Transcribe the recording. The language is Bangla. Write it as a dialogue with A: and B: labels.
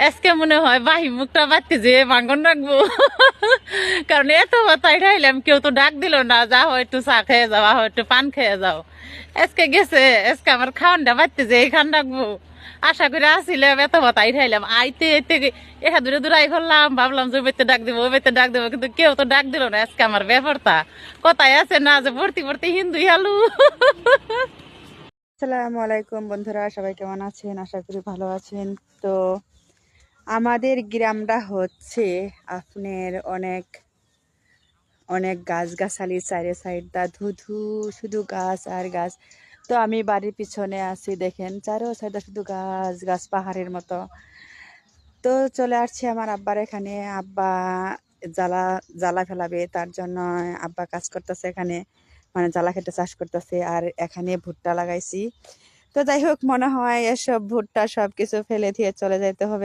A: আজকে মনে হয় বাহি মুখটা বাড়তে যে ভাঙন রাখবো, কারণ এত বাতাই ঠাইলাম, কেউ তো ডাক দিল না, যা হয় একটু চা খেয়ে যাও, হয় একটু পান খেয়ে যাও। আজকে গেছে, আজকে আমার খাওয়ানটা বাড়তে যে খান রাখবো। আশা করে আসছিলাম, এত বাতাই ঠাইলাম, আইতে আইতে একা দূরে দূরাই করলাম, ভাবলাম যে বেতে ডাক দেবো, বেতে ডাক দেবো, কিন্তু কেউ তো ডাক দিল না। আজকে আমার ব্যাপারটা কথাই আছে না, যে ভর্তি ভর্তি হিন্দু আলু।
B: আসসালামু আলাইকুম বন্ধুরা, সবাই কেমন আছেন? আশা করি ভালো আছেন। তো আমাদের গ্রামটা হচ্ছে আপনার অনেক অনেক গাছগাছালি, চারে সাইডটা ধুধু, শুধু গাছ আর গাছ। তো আমি বাড়ির পিছনে আছি, দেখেন চারো সাইডটা শুধু গাছ গাছ, পাহাড়ের মতো। তো চলে আসছি আমার আব্বার এখানে। আব্বা জ্বালা জ্বালা ফেলাবে, তার জন্য আব্বা কাজ করতেছে এখানে, মানে জ্বালা খেতে চাষ করতেছে। আর এখানে ভুট্টা লাগাইছি। তো যাই হোক, মনে হয় এসব ভুট্টা সবকিছু ফেলে দিয়ে চলে যেতে হবে।